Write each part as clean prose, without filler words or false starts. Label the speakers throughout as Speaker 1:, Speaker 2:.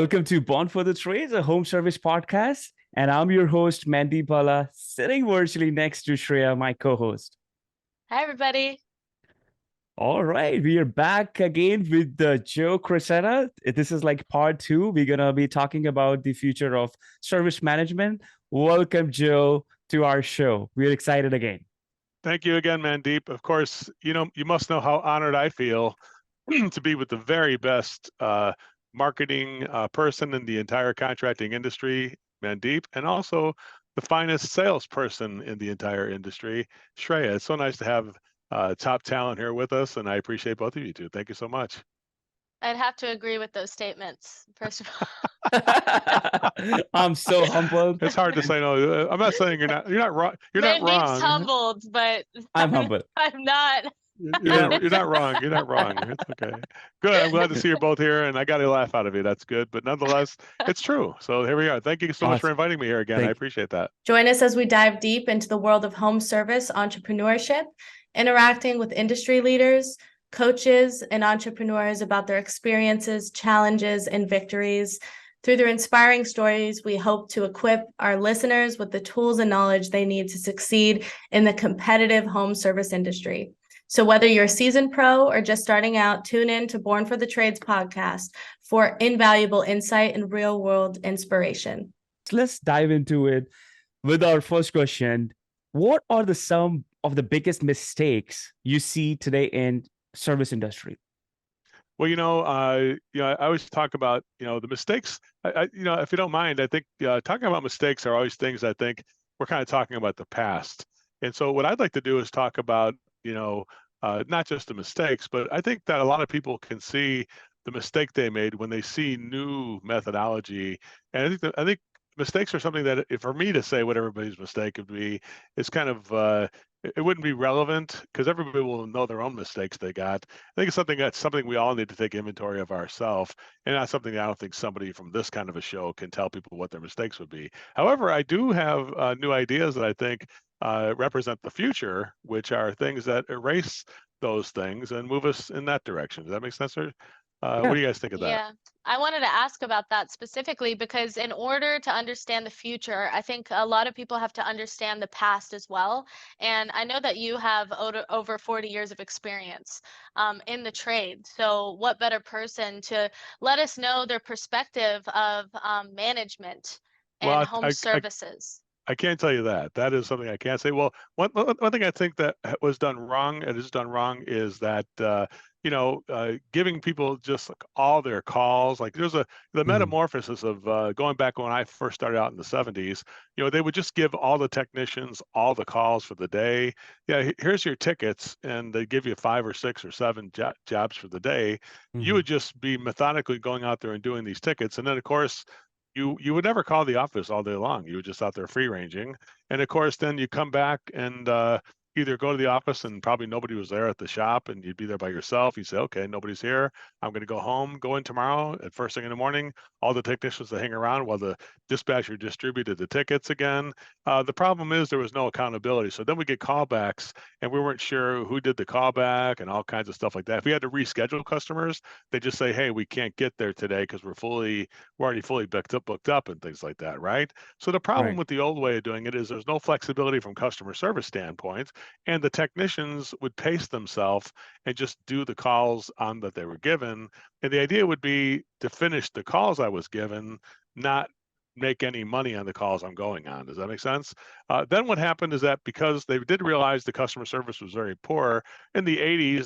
Speaker 1: Welcome to Born for the Trades, a home service podcast. And I'm your host, Mandeep, sitting virtually next to Shreya, my co-host.
Speaker 2: Hi, everybody.
Speaker 1: All right, we are back again with Joe Crisara. This is like part two. We're going to be talking about the future of service management. Welcome, Joe, to our show. We're excited again.
Speaker 3: Thank you again, Mandeep. Of course, you must know how honored I feel to be with the very best marketing person in the entire contracting industry, Mandeep, and also the finest salesperson in the entire industry, Shreya. It's so nice to have top talent here with us, and I appreciate both of you two. Thank you so much.
Speaker 2: I'd have to agree with those statements, first of all.
Speaker 1: I'm so humbled.
Speaker 3: It's hard to say no. I'm not saying you're not wrong. You're not
Speaker 2: Mandeep's
Speaker 3: wrong.
Speaker 2: humbled, but
Speaker 1: I'm humbled.
Speaker 2: I'm not.
Speaker 3: You're not wrong. You're not wrong. It's okay. Good. I'm glad to see you both here, and I got a laugh out of you. That's good. But nonetheless, it's true. So here we are. Thank you so much for inviting me here again. I appreciate that.
Speaker 4: Join us as we dive deep into the world of home service entrepreneurship, interacting with industry leaders, coaches, and entrepreneurs about their experiences, challenges, and victories. Through their inspiring stories, we hope to equip our listeners with the tools and knowledge they need to succeed in the competitive home service industry. So whether you're a seasoned pro or just starting out, tune in to Born for the Trades podcast for invaluable insight and real-world inspiration.
Speaker 1: Let's dive into it with our first question. What are some of the biggest mistakes you see today in service industry?
Speaker 3: Well, I always talk about, the mistakes. If you don't mind, I think talking about mistakes are always things I think we're kind of talking about the past. And so what I'd like to do is talk about, not just the mistakes, but I think that a lot of people can see the mistake they made when they see new methodology. And I think mistakes are something that, for me to say what everybody's mistake would be, is kind of it wouldn't be relevant because everybody will know their own mistakes they got. I think it's something we all need to take inventory of ourselves, and not something that I don't think somebody from this kind of a show can tell people what their mistakes would be. However, I do have new ideas that I think represent the future, which are things that erase those things and move us in that direction. Does that make sense, sir? What do you guys think of that?
Speaker 2: Yeah, I wanted to ask about that specifically because in order to understand the future, I think a lot of people have to understand the past as well. And I know that you have over 40 years of experience in the trade. So what better person to let us know their perspective of management and home services?
Speaker 3: I can't tell you that. That is something I can't say. Well, one thing I think that was done wrong, and is done wrong, is that giving people just like all their calls. Like there's the metamorphosis of going back when I first started out in the 70s. They would just give all the technicians all the calls for the day. Yeah, here's your tickets, and they give you 5 or 6 or 7 jobs for the day. You would just be methodically going out there and doing these tickets, and then of course, you would never call the office all day long. You were just out there free ranging. And of course, then you come back and either go to the office and probably nobody was there at the shop and you'd be there by yourself. You say, okay, nobody's here. I'm going to go home, go in tomorrow at first thing in the morning. All the technicians that hang around while the dispatcher distributed the tickets again. The problem is there was no accountability. So then we get callbacks and we weren't sure who did the callback and all kinds of stuff like that. If we had to reschedule customers, they just say, hey, we can't get there today because we're already fully booked up and things like that, right? So the problem with the old way of doing it is there's no flexibility from customer service standpoint, and the technicians would pace themselves and just do the calls on that they were given. And the idea would be to finish the calls I was given, not make any money on the calls I'm going on. Does that make sense? Then what happened is that because they did realize the customer service was very poor in the 80s,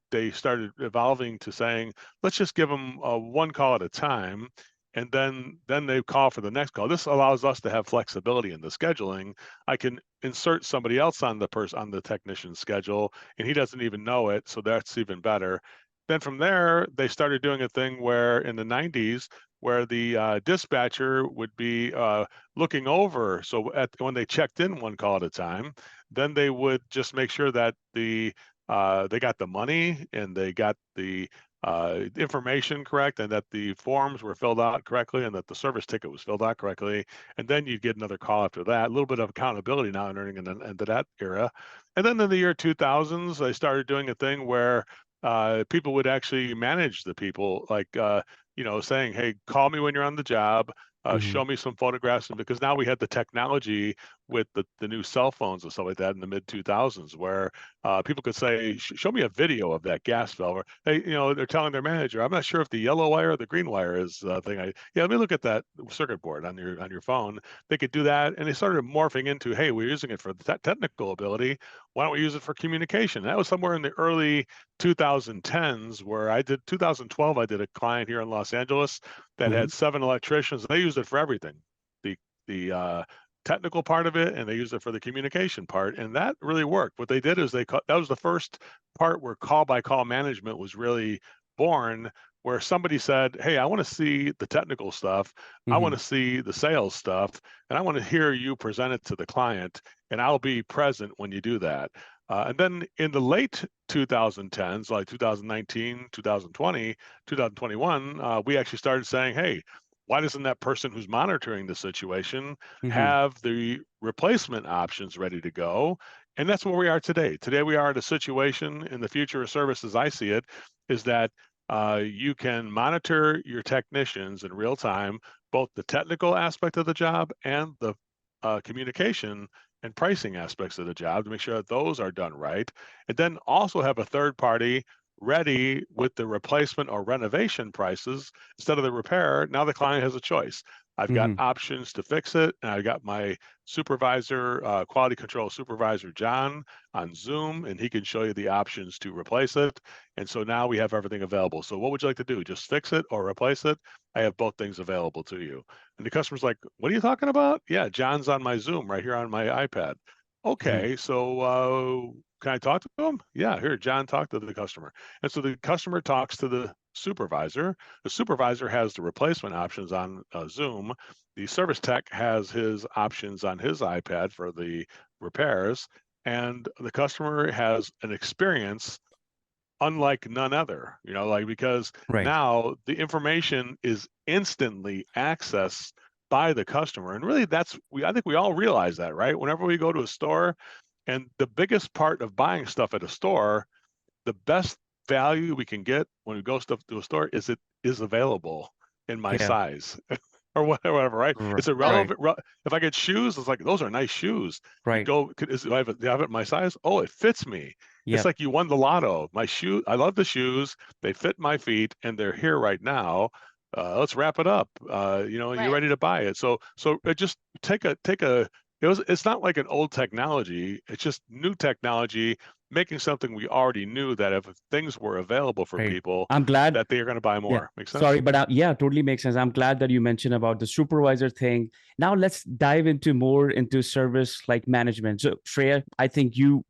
Speaker 3: they started evolving to saying, let's just give them one call at a time. And then they call for the next call. This allows us to have flexibility in the scheduling. I can insert somebody else on the technician's schedule, and he doesn't even know it, so that's even better. Then from there, they started doing a thing where in the 90s, where the dispatcher would be looking over. So when they checked in one call at a time, then they would just make sure that they got the money and they got the information correct, and that the forms were filled out correctly, and that the service ticket was filled out correctly. And then you'd get another call after that. A little bit of accountability now entering into that era. And then in the year 2000s, they started doing a thing where people would actually manage the people. Like saying, hey, call me when you're on the job.
Speaker 1: Mhm.
Speaker 3: Show me some photographs, and because now we had the technology with the new cell phones and stuff like that in the mid 2000s, where people could say, show me a video of that gas valve. Or, hey, they're telling their manager, I'm not sure if the yellow wire or the green wire is thing. Yeah, let me look at that circuit board on your phone. They could do that, and they started morphing into, hey, we're using it for the technical ability. Why don't we use it for communication? That was somewhere in the early 2010s, where 2012, I did a client here in Los Angeles that
Speaker 1: Mhm.
Speaker 3: had 7 electricians. They used it for everything, the technical part of it, and they used it for the communication part, and that really worked. What they did is that was the first part where call by call management was really born, where somebody said, hey, I want to see the technical stuff, I want
Speaker 1: Mhm.
Speaker 3: to see the sales stuff, and I want to hear you present it to the client, and I'll be present when you do that. And then in the late 2010s, like 2019, 2020, 2021, we actually started saying, hey, why doesn't that person who's monitoring the situation
Speaker 1: Mhm.
Speaker 3: have the replacement options ready to go? And that's where we are today. Today, we are at a situation in the future of service, as I see it, is that you can monitor your technicians in real time, both the technical aspect of the job and the communication and pricing aspects of the job, to make sure that those are done right. And then also have a third party ready with the replacement or renovation prices instead of the repair. Now the client has a choice. I've got
Speaker 1: Mhm.
Speaker 3: options to fix it, and I got my supervisor, quality control supervisor, John, on Zoom, and he can show you the options to replace it. And so now we have everything available. So what would you like to do? Just fix it or replace it? I have both things available to you. And the customer's like, what are you talking about? Yeah, John's on my Zoom right here on my iPad.
Speaker 1: Mhm.
Speaker 3: Okay, so can I talk to him? Yeah, here, John, talk to the customer. And so the customer talks to the supervisor. The supervisor has the replacement options on Zoom. The service tech has his options on his iPad for the repairs. And the customer has an experience unlike none other, because
Speaker 1: Right.
Speaker 3: now the information is instantly accessed by the customer. And really I think we all realize that, right? Whenever we go to a store, and the biggest part of buying stuff at a store, the best value we can get when we go stuff to a store is it is available in my
Speaker 1: Yeah.
Speaker 3: size or whatever, right? It's
Speaker 2: Right.
Speaker 1: Right.
Speaker 3: irrelevant. If I get shoes, it's like, those are nice shoes. You
Speaker 1: Right.
Speaker 3: go, do I have it in my size? Oh, it fits me. It's
Speaker 1: Yep.
Speaker 3: like you won the lotto. My shoe, I love the shoes. They fit my feet, and they're here right now. Let's wrap it up. And you're
Speaker 2: Right.
Speaker 3: ready to buy it. So it just take a. It's not like an old technology. It's just new technology, making something we already knew, that if things were available for
Speaker 1: Right.
Speaker 3: people,
Speaker 1: I'm glad.
Speaker 3: that they are going to buy
Speaker 1: Yeah.
Speaker 3: more. Make sense?
Speaker 1: Sorry, but yeah, totally makes sense. I'm glad that you mentioned about the supervisor thing. Now let's dive into more into service like management. So Shreya, I think you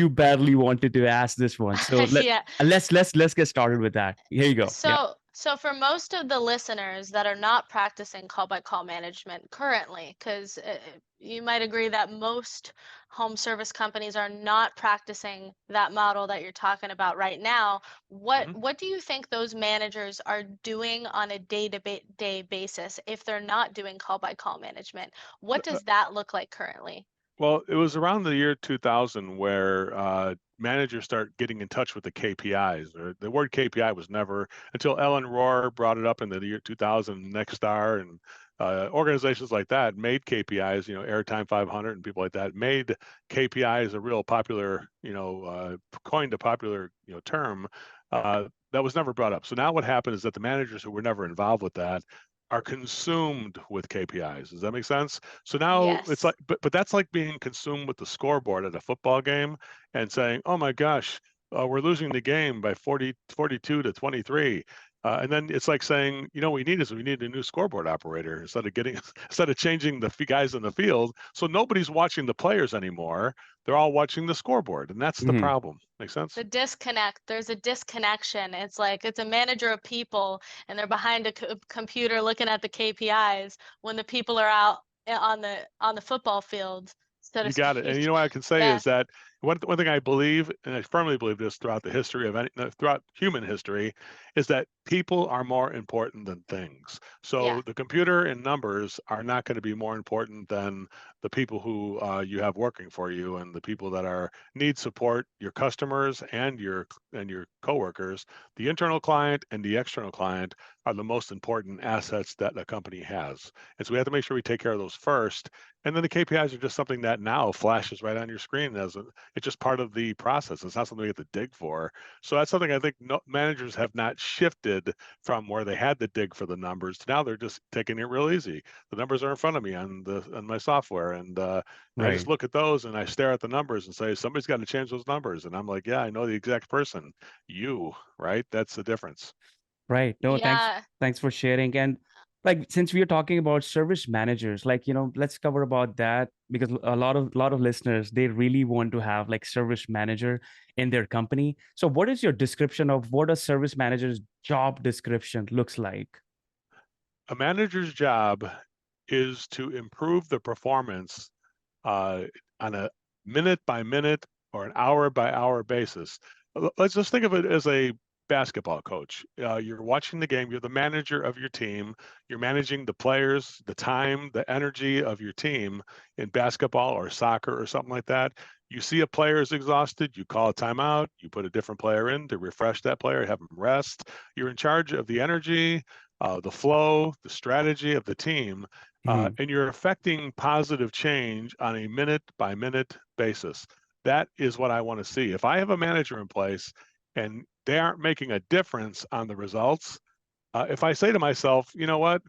Speaker 1: badly wanted to ask this one. So
Speaker 2: Yeah.
Speaker 1: let's get started with that. Here you go. Yeah.
Speaker 2: So for most of the listeners that are not practicing call by call management currently, because you might agree that most home service companies are not practicing that model that you're talking about right now,
Speaker 3: Mhm.
Speaker 2: what do you think those managers are doing on a day-to-day basis if they're not doing call by call management? What does that look like currently?
Speaker 3: Well, it was around the year 2000 where managers start getting in touch with the KPIs. Or the word KPI was never until Ellen Rohr brought it up in the year 2000. Nexstar and organizations like that made KPIs. Airtime 500 and people like that made KPIs a real popular, coined a popular, term. That was never brought up. So now what happened is that the managers who were never involved with that are consumed with KPIs. Does that make sense? So now it's
Speaker 2: Yes.
Speaker 3: like, but that's like being consumed with the scoreboard at a football game and saying, "Oh my gosh, we're losing the game by 42 to 23." And then it's like saying, what we need a new scoreboard operator instead of instead of changing the guys in the field. So nobody's watching the players anymore. They're all watching the scoreboard, and that's the
Speaker 1: Mhm.
Speaker 3: problem. Make sense?
Speaker 2: The disconnect, there's a disconnection. It's like it's a manager of people and they're behind a computer looking at the KPIs when the people are out on the football field, so to
Speaker 3: You got it. And
Speaker 2: speak.
Speaker 3: what I can say
Speaker 2: Yeah.
Speaker 3: is that one thing I believe, and I firmly believe this throughout the history of throughout human history, is that people are more important than things.
Speaker 2: Yeah.
Speaker 3: So the computer and numbers are not going to be more important than the people who you have working for you, and the people that are need support, your customers and your coworkers. The internal client and the external client are the most important assets that a company has. And so we have to make sure we take care of those first. And then the KPIs are just something that now flashes right on your screen it's just part of the process. It's not something we have to dig for. So that's something I think managers have not shifted from where they had to dig for the numbers to now they're just taking it real easy. The numbers are in front of me on my software, and I just
Speaker 1: Right.
Speaker 3: look at those and I stare at the numbers and say somebody's got to change those numbers. And I'm like, yeah, I know the exact person. You, right? That's the difference.
Speaker 1: Right. No,
Speaker 2: Yeah.
Speaker 1: thanks for sharing. And like since we are talking about service managers, like, let's cover about that because a lot of listeners, they really want to have like service manager in their company. So what is your description of what a service manager's job description looks like?
Speaker 3: A manager's job is to improve the performance uh, on a minute by minute or an hour by hour basis. Let's just think of it as a basketball coach. You're watching the game, you're the manager of your team, you're managing the players, the time, the energy of your team in basketball or soccer or something like that. You see a player is exhausted, you call a timeout, you put a different player in to refresh that player, have them rest. You're in charge of the energy, the flow, the strategy of the team,
Speaker 1: Mhm.
Speaker 3: and you're affecting positive change on a minute by minute basis. That is what I want to see. If I have a manager in place and they aren't making a difference on the results, if I say to myself, you know what,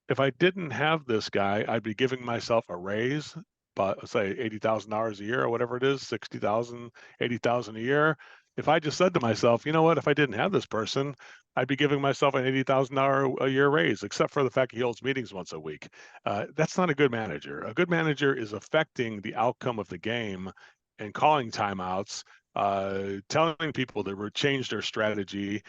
Speaker 3: if I didn't have this guy, I'd be giving myself a raise, but say $80,000 a year or whatever it is, 60,000, 80,000 a year. If I just said to myself, you know what, if I didn't have this person, I'd be giving myself an $80,000 a year raise, except for the fact he holds meetings once a week. That's not a good manager. A good manager is affecting the outcome of the game and calling timeouts, telling people to change their strategy,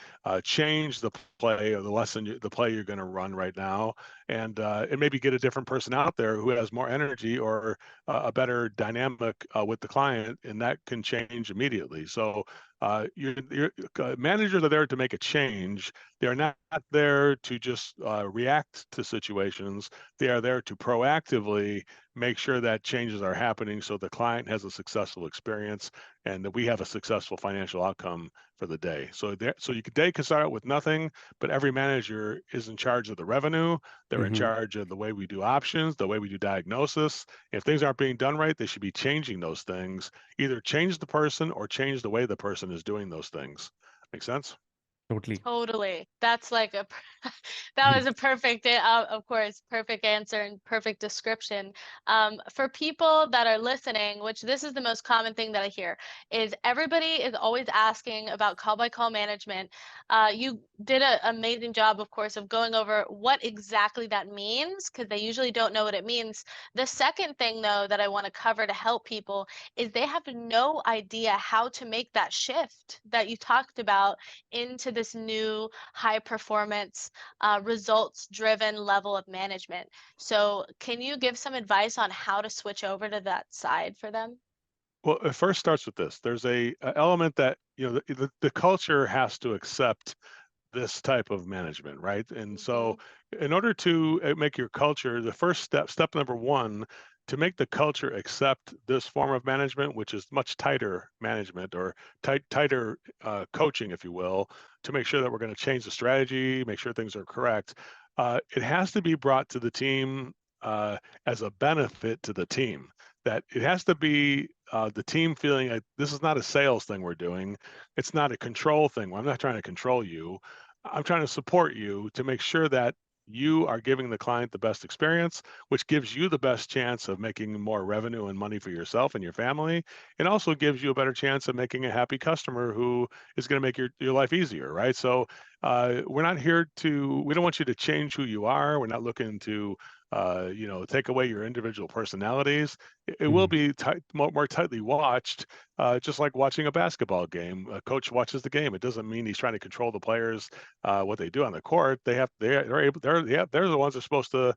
Speaker 3: change the play or the play you're going to run right now, and maybe get a different person out there who has more energy or a better dynamic with the client, and that can change immediately. So managers are there to make a change. They are not there to just react to situations. They are there to proactively make sure that changes are happening so the client has a successful experience and that we have a successful financial outcome for the day. So day can start out with nothing, but every manager is in charge of the revenue. They're in
Speaker 1: Mhm.
Speaker 3: charge of the way we do options, the way we do diagnosis. If things aren't being done right, they should be changing those things. Either change the person or change the way the person is doing those things. Make sense?
Speaker 1: Totally.
Speaker 2: Totally. That's like that was a perfect, of course, perfect answer and perfect description. For people that are listening, which this is the most common thing that I hear, is everybody is always asking about call by call management. You did an amazing job, of course, of going over what exactly that means, because they usually don't know what it means. The second thing, though, that I want to cover to help people is they have no idea how to make that shift that you talked about into this new high performance, results driven level of management. So, can you give some advice on how to switch over to that side for them?
Speaker 3: Well, it first starts with this. There's a element that the culture has to accept this type of management, right? And so,
Speaker 2: Hmm.
Speaker 3: in order to make your culture, the first step number one, to make the culture accept this form of management, which is much tighter management or tighter coaching, if you will, to make sure that we're going to change the strategy, make sure things are correct. It has to be brought to the team as a benefit to the team. That it has to be the team feeling like this is not a sales thing we're doing. It's not a control thing. I'm not trying to control you. I'm trying to support you to make sure that you are giving the client the best experience, which gives you the best chance of making more revenue and money for yourself and your family. It also gives you a better chance of making a happy customer who is going to make your life easier, right? So we're not here we don't want you to change who you are. We're not looking to, take away your individual personalities. It will
Speaker 1: Mhm.
Speaker 3: be more tightly watched, just like watching a basketball game. A coach watches the game. It doesn't mean he's trying to control the players, what they do on the court. They're the ones that are supposed to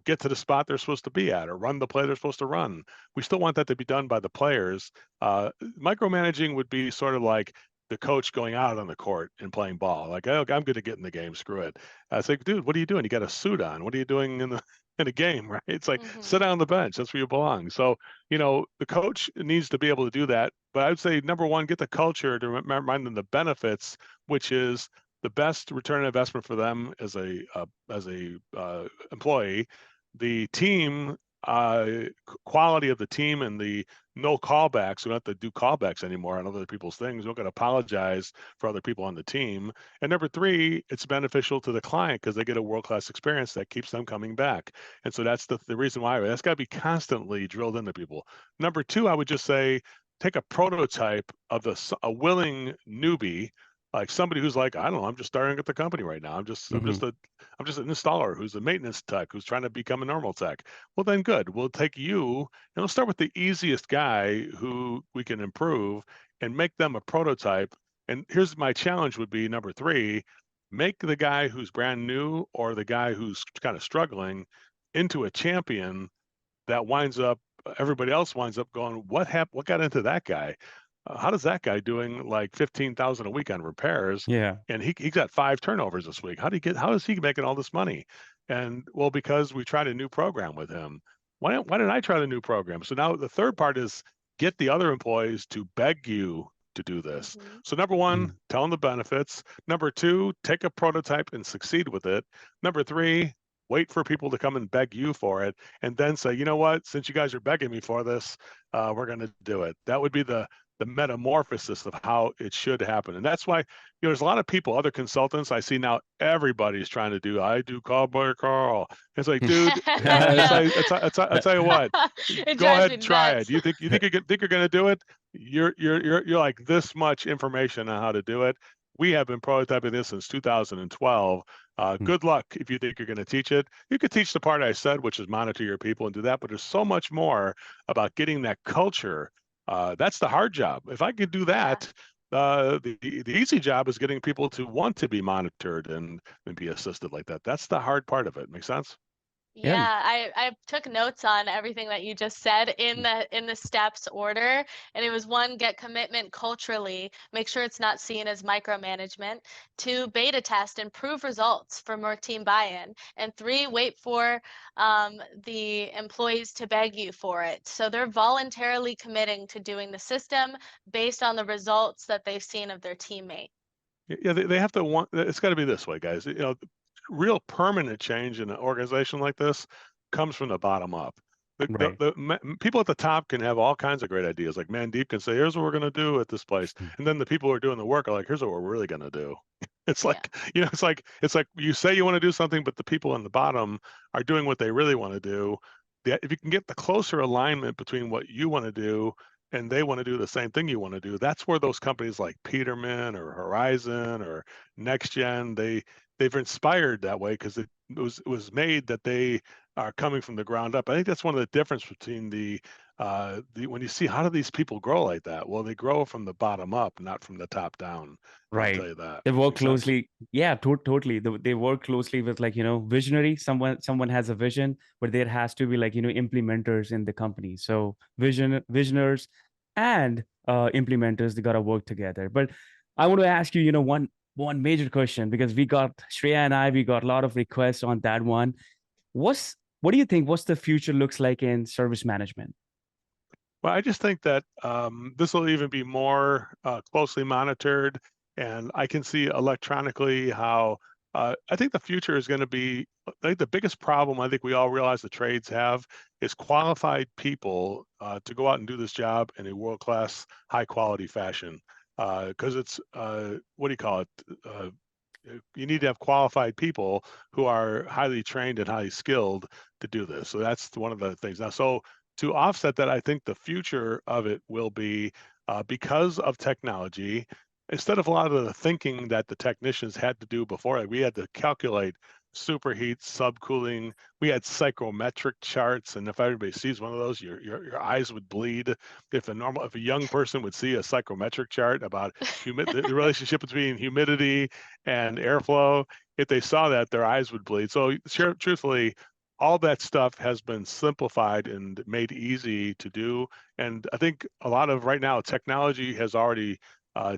Speaker 3: get to the spot they're supposed to be at or run the play they're supposed to run. We still want that to be done by the players. Micromanaging would be sort of like the coach going out on the court and playing ball. Like, oh, I'm going to get in the game. Screw it. It's like, dude, what are you doing? You got a suit on. What are you doing in the game, right? It's like, sit
Speaker 2: Mm-hmm.
Speaker 3: down on the bench. That's where you belong. So, the coach needs to be able to do that. But I would say, number one, get the culture to remind them the benefits, which is the best return on investment for them as a employee, the team quality of the team, and the no callbacks. We don't have to do callbacks anymore on other people's things. We don't got to apologize for other people on the team. And number three, it's beneficial to the client because they get a world-class experience that keeps them coming back. And so that's the reason why that's got to be constantly drilled into people. Number two, I would just say, take a prototype of a willing newbie, like somebody who's like, I don't know, I'm just starting at the company right now. I'm just an installer who's a maintenance tech who's trying to become a normal tech. Well, then good. We'll take you and we'll start with the easiest guy who we can improve and make them a prototype. And here's my challenge would be number three, make the guy who's brand new or the guy who's kind of struggling into a champion that everybody else winds up going, what happened? What got into that guy? How does that guy doing like 15,000 a week on repairs?
Speaker 1: Yeah.
Speaker 3: And he got 5 turnovers this week. How is he making all this money? And well, because we tried a new program with him. Why didn't I try the new program? So now the third part is get the other employees to beg you to do this.
Speaker 2: Mm-hmm.
Speaker 3: So number one, tell them the benefits. Number two, take a prototype and succeed with it. Number three, wait for people to come and beg you for it, and then say, you know what, since you guys are begging me for this, we're going to do it. That would be the metamorphosis of how it should happen. And that's why, there's a lot of people, other consultants I see now, everybody's trying to do, I do call by call. It's like, dude,
Speaker 2: I
Speaker 3: I tell you what,
Speaker 2: know. It
Speaker 3: go
Speaker 2: drives
Speaker 3: ahead
Speaker 2: me
Speaker 3: and try it.
Speaker 2: nuts.
Speaker 3: You think you're going to do it? You're like this much information on how to do it. We have been prototyping this since 2012. Good luck if you think you're going to teach it. You could teach the part I said, which is monitor your people and do that, but there's so much more about getting that culture. That's the hard job. If I could do
Speaker 2: Yeah.
Speaker 3: that, the easy job is getting people to want to be monitored and be assisted like that. That's the hard part of it. Make sense?
Speaker 1: Yeah.
Speaker 2: Yeah, I took notes on everything that you just said in the steps order, and it was one, get commitment culturally, make sure it's not seen as micromanagement. Two, beta test and prove results for more team buy-in. And three, wait for the employees to beg you for it. So they're voluntarily committing to doing the system based on the results that they've seen of their teammate.
Speaker 3: Yeah, they have to want. It's got to be this way, guys. Real permanent change in an organization like this comes from the bottom up.
Speaker 1: Right.
Speaker 3: People at the top can have all kinds of great ideas. Like Mandeep can say, "Here's what we're going to do at this place," and then the people who are doing the work are like, "Here's what we're really going to do." It's
Speaker 2: Yeah.
Speaker 3: like, it's like you say you want to do something, but the people on the bottom are doing what they really want to do. If you can get the closer alignment between what you want to do and they want to do the same thing you want to do, that's where those companies like Peterman or Horizon or NextGen, they've inspired that way because it was made that they are coming from the ground up. I think that's one of the difference between the when you see how do these people grow like that? Well, they grow from the bottom up, not from the top down. I'll
Speaker 1: Right.
Speaker 3: tell you that.
Speaker 1: They work
Speaker 3: Make sense?
Speaker 1: closely. Yeah, totally. They work closely with, like, visionary. Someone has a vision, but there has to be, like, implementers in the company. So visioners and implementers, they gotta work together. But I want to ask you, one major question, because Shreya and we got a lot of requests on that one. What do you think? What's the future looks like in service management?
Speaker 3: Well, I just think that this will even be more closely monitored, and I can see electronically how I think the future is going to be. I think the biggest problem I think we all realize the trades have is qualified people to go out and do this job in a world-class, high-quality fashion. Because it's what do you call it? You need to have qualified people who are highly trained and highly skilled to do this. So that's one of the things. Now, so to offset that, I think the future of it will be because of technology. Instead of a lot of the thinking that the technicians had to do before, like we had to calculate superheat, subcooling. We had psychrometric charts, and if everybody sees one of those, your eyes would bleed. If a young person would see a psychrometric chart about the relationship between humidity and airflow, if they saw that, their eyes would bleed. So truthfully, all that stuff has been simplified and made easy to do. And I think a lot of right now technology has already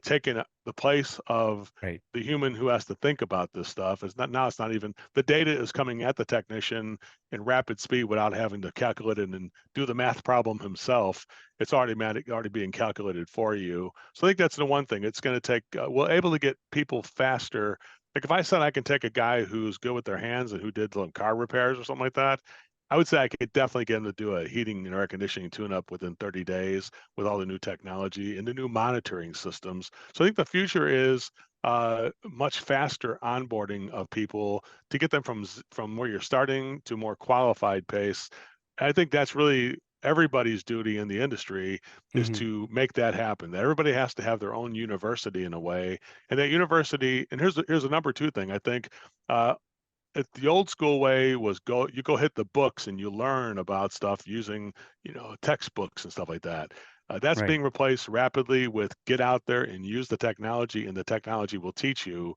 Speaker 3: taken the place of
Speaker 1: Right.
Speaker 3: the human who has to think about this stuff. It's not now. It's not even the data is coming at the technician in rapid speed without having to calculate it and do the math problem himself. It's already being calculated for you. So I think that's the one thing. It's going to take. We're able to get people faster. Like if I said I can take a guy who's good with their hands and who did some car repairs or something like that, I would say I could definitely get him to do a heating and air conditioning tune-up within 30 days with all the new technology and the new monitoring systems. So I think the future is much faster onboarding of people to get them from where you're starting to more qualified pace. I think that's really everybody's duty in the industry is
Speaker 1: Mhm.
Speaker 3: to make that happen. That everybody has to have their own university in a way, and that university. And here's a number two thing. I think uh, the old school way was you go hit the books and you learn about stuff using textbooks and stuff like that. That's
Speaker 1: Right.
Speaker 3: being replaced rapidly with get out there and use the technology, and the technology will teach you.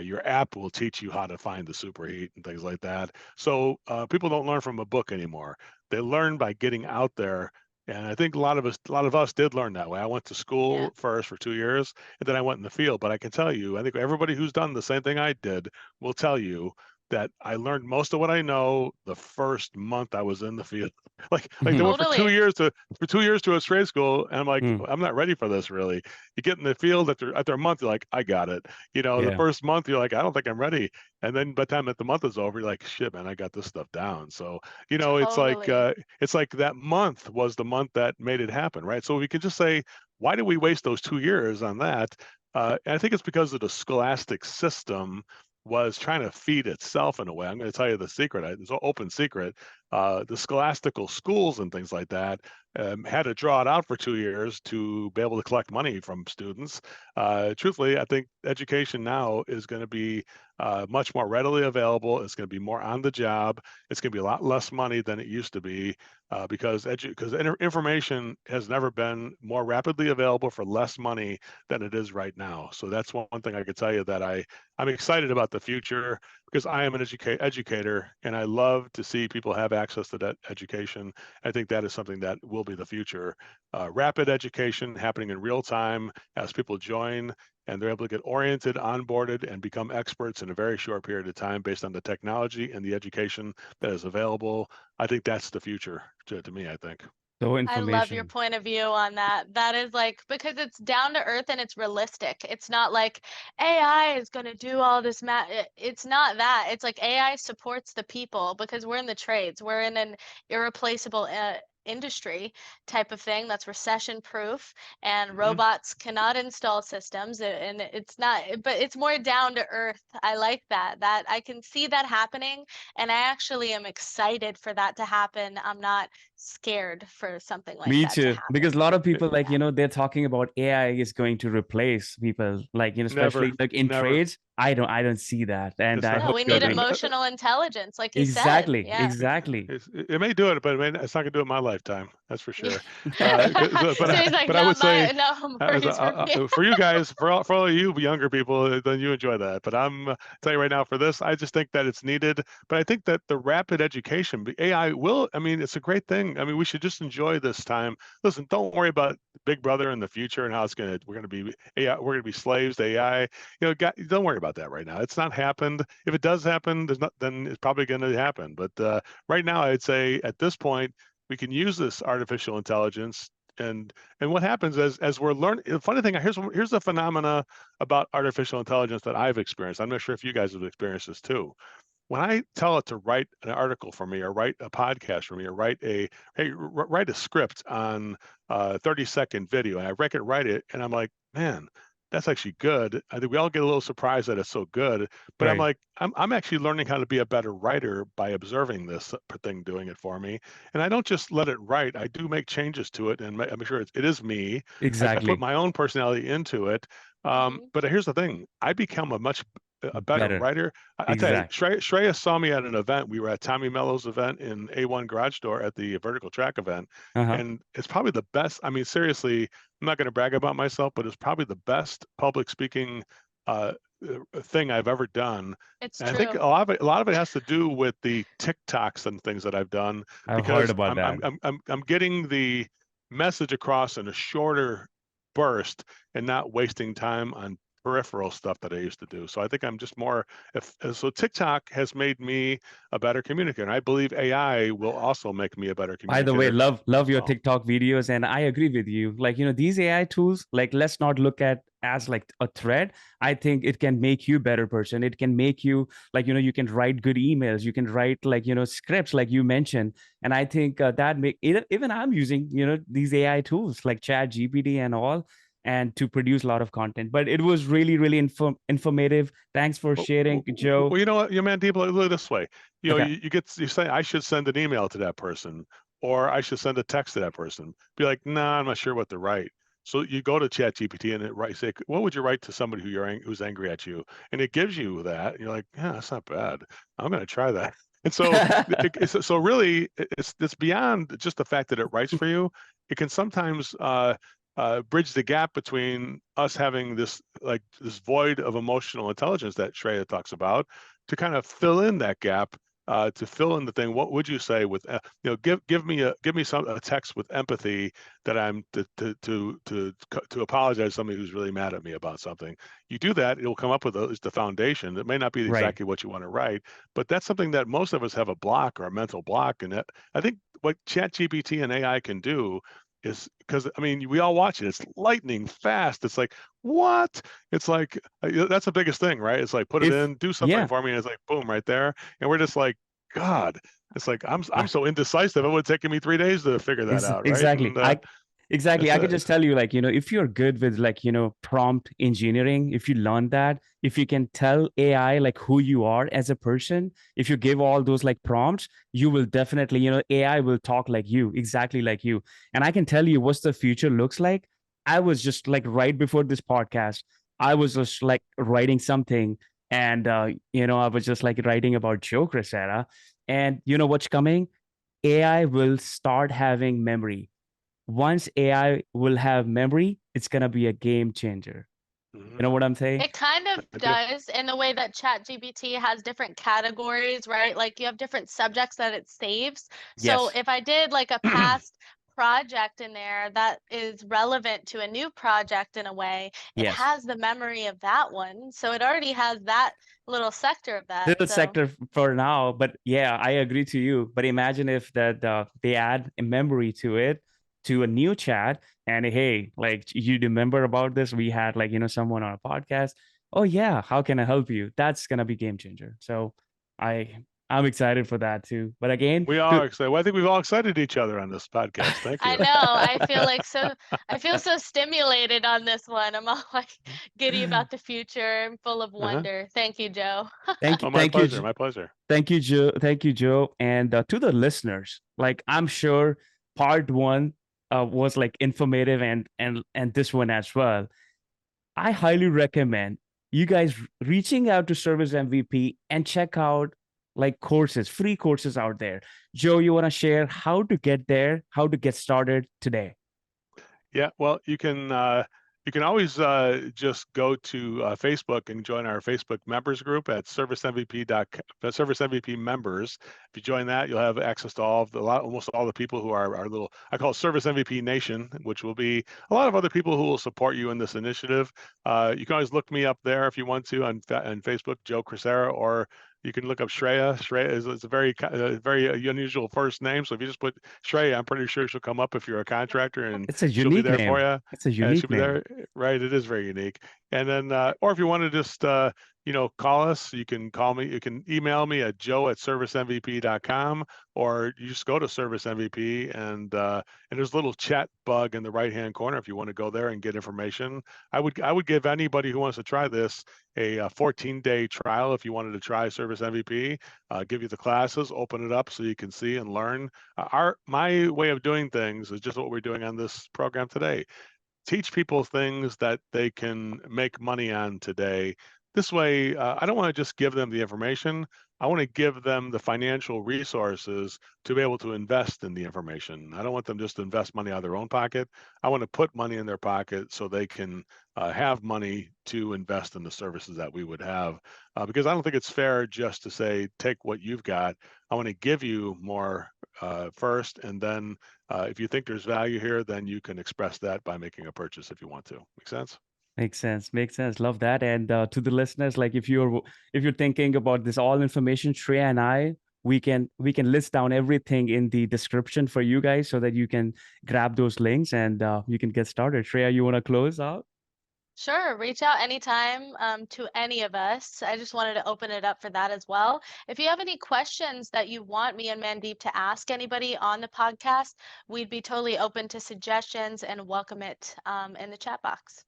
Speaker 3: Your app will teach you how to find the superheat and things like that. So people don't learn from a book anymore. They learn by getting out there. And I think a lot of us did learn that way. I went to
Speaker 2: Yeah.
Speaker 3: school first for 2 years, and then I went in the field. But I can tell you, I think everybody who's done the same thing I did will tell you that I learned most of what I know the first month I was in the field. Like they
Speaker 1: Mhm.
Speaker 3: went for
Speaker 2: Totally.
Speaker 3: 2 years to a trade school, and I'm like,
Speaker 1: Mm.
Speaker 3: I'm not ready for this really. You get in the field after a month, you're like, I got it. The
Speaker 1: Yeah.
Speaker 3: first month you're like, I don't think I'm ready. And then by the time that the month is over, you're like, shit, man, I got this stuff down. So,
Speaker 2: Totally.
Speaker 3: it's like that month was the month that made it happen, right? So we can just say, why did we waste those 2 years on that? And I think it's because of the scholastic system was trying to feed itself in a way. I'm going to tell you the secret. It's an open secret. The scholastical schools and things like that had to draw it out for 2 years to be able to collect money from students. Truthfully, I think education now is going to be much more readily available. It's going to be more on the job. It's going to be a lot less money than it used to be because information has never been more rapidly available for less money than it is right now. So that's one thing I could tell you that I'm excited about the future because I am an educator and I love to see people have access to that education. I think that is something that will be the future. Rapid education happening in real time as people join and they're able to get oriented, onboarded, and become experts in a very short period of time based on the technology and the education that is available. I think that's the future to me, I think.
Speaker 1: So
Speaker 2: I love your
Speaker 1: information.
Speaker 2: point of view on that. That is like because it's down to earth and it's realistic. It's not like AI is going to do all this It's not that. It's like AI supports the people because we're in the trades. We're in an irreplaceable industry type of thing that's recession proof and
Speaker 3: Mhm.
Speaker 2: robots cannot install systems and it's not but it's more down to earth. I like that I can see that happening and I actually am excited for that to happen. I'm not scared for something like
Speaker 1: Me
Speaker 2: that to
Speaker 1: too, because a
Speaker 2: happen.
Speaker 1: lot of people
Speaker 2: Yeah.
Speaker 1: they're talking about AI is going to replace people,
Speaker 3: Never,
Speaker 1: especially like in
Speaker 3: never.
Speaker 1: trades. I don't see that, and
Speaker 3: It's
Speaker 1: I
Speaker 3: not.
Speaker 2: No,
Speaker 1: hope
Speaker 2: we
Speaker 1: you're
Speaker 2: need
Speaker 1: right.
Speaker 2: emotional intelligence, like you said.
Speaker 1: Exactly,
Speaker 2: Yeah.
Speaker 1: exactly.
Speaker 3: It may do it, but it's not going to do it in my lifetime. That's for
Speaker 2: Yeah.
Speaker 3: sure.
Speaker 2: So he's like,
Speaker 3: But I would
Speaker 2: not
Speaker 3: say,
Speaker 2: my no worries for me.
Speaker 3: for you guys, for all of you younger people, then you enjoy that. But I'm tell you right now, for this, I just think that it's needed. But I think that the rapid education, the AI will. I mean, it's a great thing. I mean, we should just enjoy this time. Listen, don't worry about Big Brother in the future and how we're going to be AI. We're going to be slaves to AI. Don't worry about that right now. It's not happened. If it does happen, then it's probably going to happen. But right now, I'd say at this point, we can use this artificial intelligence. And what happens as we're learning, the funny thing, here's the phenomena about artificial intelligence that I've experienced. I'm not sure if you guys have experienced this too. When I tell it to write an article for me or write a podcast for me or write a script on a 30-second video, and I write it, and I'm like, man, that's actually good. I think we all get a little surprised that it's so good, but I'm
Speaker 1: Right.
Speaker 3: like, I'm actually learning how to be a better writer by observing this thing doing it for me. And I don't just let it write. I do make changes to it, and I'm sure it is me. I put
Speaker 1: Exactly.
Speaker 3: my own personality into it.
Speaker 2: Mhm.
Speaker 3: But here's the thing: I become a better
Speaker 1: Better.
Speaker 3: writer. I tell you,
Speaker 1: Exact.
Speaker 3: Shreya saw me at an event. We were at Tommy Mello's event in A1 Garage Door at the Vertical Track event.
Speaker 1: Uh-huh.
Speaker 3: And it's probably the best. I mean, seriously, I'm not going to brag about myself, but it's probably the best public speaking uh, thing I've ever done.
Speaker 2: It's
Speaker 3: And I think
Speaker 2: true.
Speaker 3: a lot of it has to do with the TikToks and things that I've done,
Speaker 1: I've heard
Speaker 3: because
Speaker 1: about that.
Speaker 3: I'm getting the message across in a shorter burst and not wasting time on peripheral stuff that I used to do. So I think I'm just more, so TikTok has made me a better communicator. And I believe AI will also make me a better
Speaker 1: By the way,
Speaker 3: communicator
Speaker 1: love
Speaker 3: as
Speaker 1: your
Speaker 3: well.
Speaker 1: TikTok videos, and I agree with you. Like, these AI tools, like, let's not look at as like a threat. I think it can make you a better person. It can make you like, you can write good emails. You can write like, scripts like you mentioned. And I think that even I'm using, these AI tools like Chat GPT and all, and to produce a lot of content. But it was really, really informative. Thanks for sharing, Joe.
Speaker 3: Well, you know what, you man, people look this way.
Speaker 1: Okay.
Speaker 3: You say I should send an email to that person, or I should send a text to that person. Be like, nah, I'm not sure what to write. So you go to Chat GPT and say, what would you write to somebody who's angry at you? And it gives you that. And you're like, yeah, that's not bad. I'm going to try that. And so, so really, it's beyond just the fact that it writes for you. It can sometimes bridge the gap between us having this void of emotional intelligence that Shreya talks about, to kind of fill in that gap, to fill in the thing. What would you say with give me a text with empathy that I'm to apologize to somebody who's really mad at me about something. You do that, it'll come up with the foundation. It may not be
Speaker 1: Right.
Speaker 3: exactly what you want to write, but that's something that most of us have a block or a mental block. And that, I think what ChatGPT and AI can do is, because I mean, we all watch it. It's lightning fast. It's like, what? It's like, that's the biggest thing, right? It's like, put it
Speaker 1: If
Speaker 3: in, do something
Speaker 1: yeah,
Speaker 3: for me, and it's like, boom, right there. And we're just like, God, it's like I'm
Speaker 1: I,
Speaker 3: so indecisive. It would have taken me 3 days to figure that out, right?
Speaker 1: exactly.
Speaker 3: And
Speaker 1: Exactly.
Speaker 3: it's
Speaker 1: I could just tell you, like, if you're good with like, prompt engineering, if you learn that, if you can tell AI like who you are as a person, if you give all those like prompts, you will definitely, AI will talk like you, exactly like you. And I can tell you what's the future looks like. I was just like right before this podcast, I was just like writing something, and I was just like writing about Joe Crisara. And you know what's coming? AI will start having memory. Once AI will have memory, it's going to be a game changer. You know what I'm saying?
Speaker 2: It kind of
Speaker 3: I do.
Speaker 2: does, in the way that ChatGPT has different categories, right? Like you have different subjects that it saves. So
Speaker 1: Yes.
Speaker 2: if I did like a past project in there that is relevant to a new project in a way, it
Speaker 1: Yes.
Speaker 2: has the memory of that one. So it already has that little sector of that.
Speaker 1: Little
Speaker 2: So
Speaker 1: sector for now, but yeah, I agree to you. But imagine if they add a memory to it, to a new chat, and hey, like, you remember about this? We had like, someone on a podcast. Oh yeah, how can I help you? That's gonna be game changer. So I I'm excited for that too. But again,
Speaker 3: We
Speaker 1: to
Speaker 3: are excited. Well, I think we've all excited each other on this podcast. Thank
Speaker 2: I
Speaker 3: you.
Speaker 2: know, I feel so stimulated on this one. I'm all like giddy about the future and full of
Speaker 3: Uh-huh.
Speaker 2: wonder. Thank you, Joe.
Speaker 1: thank you,
Speaker 3: Oh, my
Speaker 1: thank you,
Speaker 3: pleasure. My pleasure.
Speaker 1: thank you, Joe. Thank you, Joe. And to the listeners, like, I'm sure part one was like informative, and this one as well. I highly recommend you guys reaching out to Service MVP and check out like courses, free courses out there. Joe, you want to share how to get there, how to get started today?
Speaker 3: Yeah, well, you can always just go to Facebook and join our Facebook members group at Service MVP members. If you join that, you'll have access to almost all the people who are our little, I call it Service MVP Nation, which will be a lot of other people who will support you in this initiative. You can always look me up there if you want to on Facebook, Joe Crisara, or you can look up Shreya. Shreya is a very unusual first name. So if you just put Shreya, I'm pretty sure she'll come up if you're a contractor, and
Speaker 1: It's a
Speaker 3: she'll be
Speaker 1: unique
Speaker 3: there for
Speaker 1: name.
Speaker 3: you.
Speaker 1: It's a
Speaker 3: And she'll
Speaker 1: unique
Speaker 3: be
Speaker 1: name.
Speaker 3: there, right? It is very unique. And then, or if you want to just, call us, you can call me. You can email me at joe@servicemvp.com, or you just go to Service MVP, and there's a little chat bug in the right-hand corner if you want to go there and get information. I would give anybody who wants to try this a 14-day trial if you wanted to try Service MVP. Give you the classes, open it up so you can see and learn. My way of doing things is just what we're doing on this program today. Teach people things that they can make money on today, this way, I don't want to just give them the information. I want to give them the financial resources to be able to invest in the information. I don't want them just to invest money out of their own pocket. I want to put money in their pocket so they can have money to invest in the services that we would have. Because I don't think it's fair just to say, take what you've got. I want to give you more first, and then if you think there's value here, then you can express that by making a purchase if you want to. Make sense?
Speaker 1: Makes sense. Makes sense. Love that. And to the listeners, like if you're thinking about this all information, Shreya and I, we can list down everything in the description for you guys so that you can grab those links and you can get started. Shreya, you want to close out?
Speaker 2: Sure, reach out anytime to any of us. I just wanted to open it up for that as well. If you have any questions that you want me and Mandeep to ask anybody on the podcast, we'd be totally open to suggestions and welcome it in the chat box.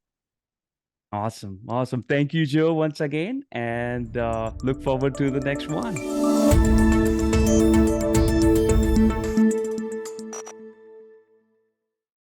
Speaker 1: Awesome. Awesome. Thank you, Joe, once again, and look forward to the next one.